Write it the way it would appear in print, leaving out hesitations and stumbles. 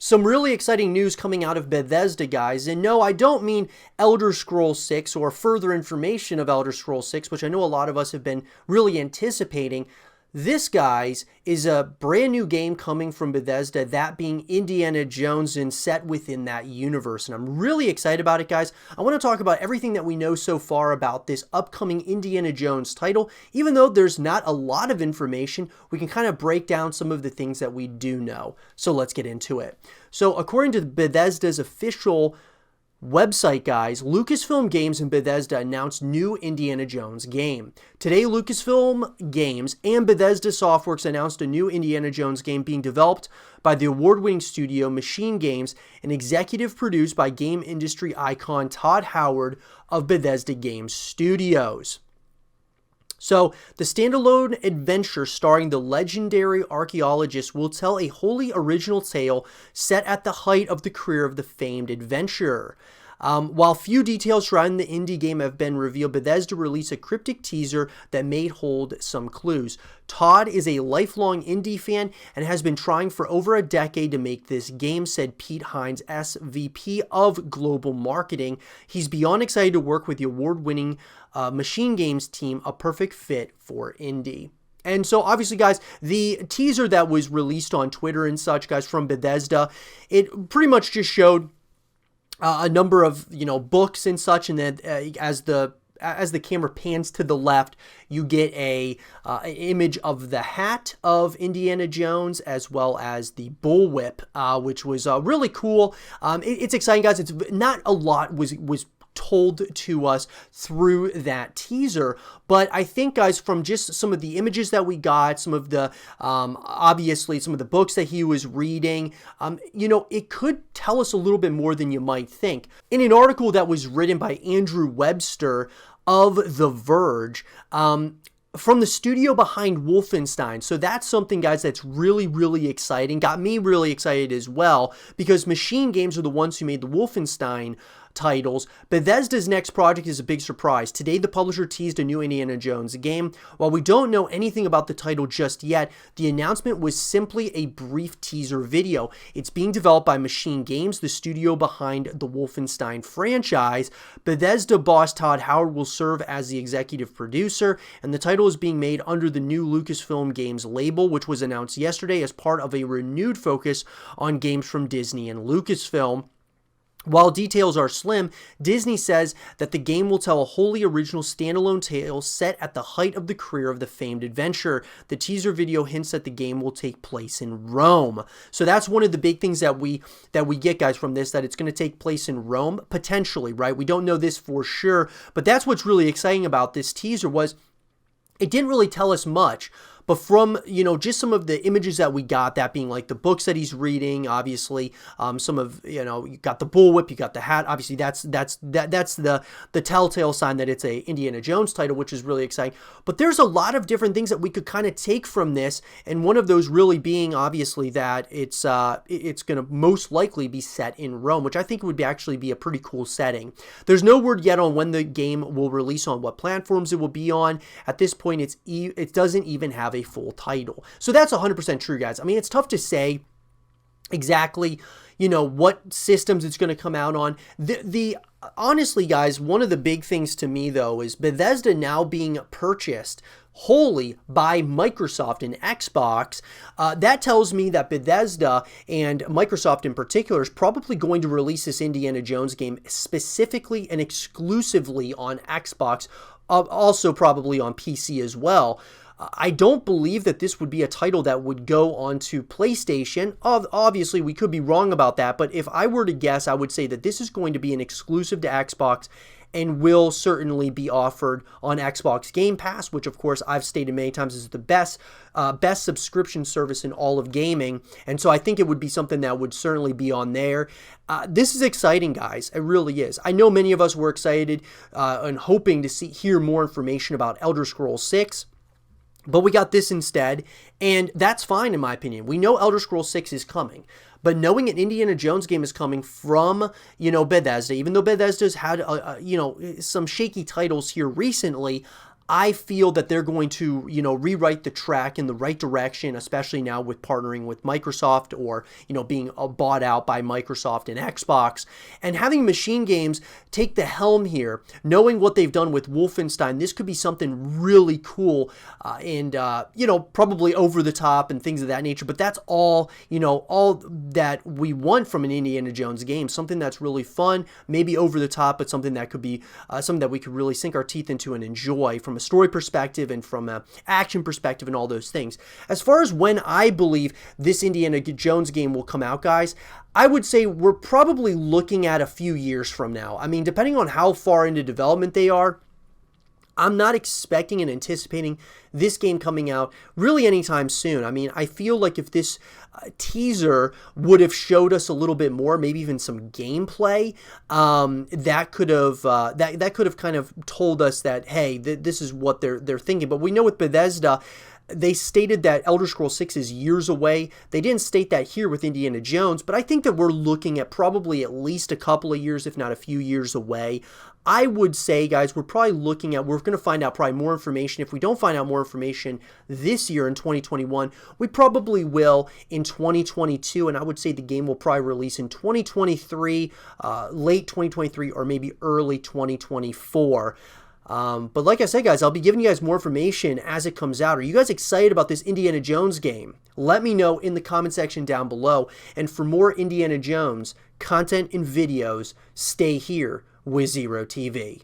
Some really exciting news coming out of Bethesda, guys. And no, I don't mean Elder Scrolls 6 or further information of Elder Scrolls 6, which I know a lot of us have been really anticipating. This, guys, is a brand new game coming from Bethesda, that being Indiana Jones and set within that universe. And I'm really excited about it, guys. I want to talk about everything that we know so far about this upcoming Indiana Jones title. Even though there's not a lot of information, we can kind of break down some of the things that we do know. So let's get into it. So according to Bethesda's official website, guys, Lucasfilm Games and Bethesda announced new Indiana Jones game. Today, Lucasfilm Games and Bethesda Softworks announced a new Indiana Jones game being developed by the award-winning studio Machine Games and executive produced by game industry icon Todd Howard of Bethesda Game Studios. So, the standalone adventure starring the legendary archaeologist will tell a wholly original tale set at the height of the career of the famed adventurer. While few details surrounding the indie game have been revealed, Bethesda released a cryptic teaser that may hold some clues. Todd is a lifelong indie fan and has been trying for over a decade to make this game, said Pete Hines, SVP of Global Marketing. He's beyond excited to work with the award-winning Machine Games team, a perfect fit for indie. And so obviously, guys, the teaser that was released on Twitter and such, guys, from Bethesda, it pretty much just showed a number of, books and such, and then as the camera pans to the left, you get an image of the hat of Indiana Jones as well as the bullwhip, which was really cool. It's exciting, guys. It's not a lot was told to us through that teaser, but I think, guys, from just some of the images that we got, some of the obviously some of the books that he was reading, it could tell us a little bit more than you might think. In an article that was written by Andrew Webster of The Verge, from the studio behind Wolfenstein. So that's something, guys, that's really, really exciting. Got me really excited as well, because Machine Games are the ones who made the Wolfenstein titles. Bethesda's next project is a big surprise. Today, the publisher teased a new Indiana Jones game. While we don't know anything about the title just yet, the announcement was simply a brief teaser video. It's being developed by Machine Games, the studio behind the Wolfenstein franchise. Bethesda boss Todd Howard will serve as the executive producer, and the title is being made under the new Lucasfilm Games label, which was announced yesterday as part of a renewed focus on games from Disney and Lucasfilm. While details are slim, Disney says that the game will tell a wholly original standalone tale set at the height of the career of the famed adventurer. The teaser video hints that the game will take place in Rome. So that's one of the big things that we get, guys, from this, that it's going to take place in Rome, potentially, right? We don't know this for sure, but that's what's really exciting about this teaser was it didn't really tell us much. But from, just some of the images that we got, that being like the books that he's reading, obviously, some of, you got the bullwhip, you got the hat, obviously that's the telltale sign that it's a Indiana Jones title, which is really exciting. But there's a lot of different things that we could kind of take from this, and one of those really being, obviously, that it's going to most likely be set in Rome, which I think would actually be a pretty cool setting. There's no word yet on when the game will release, on what platforms it will be on. At this point, it doesn't even have a full title. So that's 100% true, guys. I mean, it's tough to say exactly, what systems it's going to come out on. Honestly, guys, one of the big things to me, though, is Bethesda now being purchased wholly by Microsoft and Xbox. That tells me that Bethesda, and Microsoft in particular, is probably going to release this Indiana Jones game specifically and exclusively on Xbox, also probably on PC as well. I don't believe that this would be a title that would go onto PlayStation. Obviously, we could be wrong about that, but if I were to guess, I would say that this is going to be an exclusive to Xbox and will certainly be offered on Xbox Game Pass, which, of course, I've stated many times is the best subscription service in all of gaming. And so I think it would be something that would certainly be on there. This is exciting, guys. It really is. I know many of us were excited and hoping to hear more information about Elder Scrolls 6. But we got this instead, and that's fine in my opinion. We know Elder Scrolls 6 is coming, but knowing an Indiana Jones game is coming from, Bethesda, even though Bethesda's had, some shaky titles here recently, I feel that they're going to, rewrite the track in the right direction, especially now with partnering with Microsoft or, being bought out by Microsoft and Xbox. And having Machine Games take the helm here, knowing what they've done with Wolfenstein, this could be something really cool and, probably over the top and things of that nature. But that's all, all that we want from an Indiana Jones game. Something that's really fun, maybe over the top, but something that could be something that we could really sink our teeth into and enjoy from a story perspective and from an action perspective and all those things. As far as when I believe this Indiana Jones game will come out, guys, I would say we're probably looking at a few years from now. I mean, depending on how far into development they are, I'm not expecting and anticipating this game coming out really anytime soon. I mean, I feel like if this teaser would have showed us a little bit more, maybe even some gameplay, that could have that could have kind of told us that, hey, this is what they're thinking. But we know with Bethesda, they stated that Elder Scrolls 6 is years away. They didn't state that here with Indiana Jones, but I think that we're looking at probably at least a couple of years, if not a few years away. I would say, guys, we're going to find out probably more information. If we don't find out more information this year in 2021, we probably will in 2022, and I would say the game will probably release in 2023, late 2023, or maybe early 2024. But like I said, guys, I'll be giving you guys more information as it comes out. Are you guys excited about this Indiana Jones game? Let me know in the comment section down below. And for more Indiana Jones content and videos, stay here with Zero TV.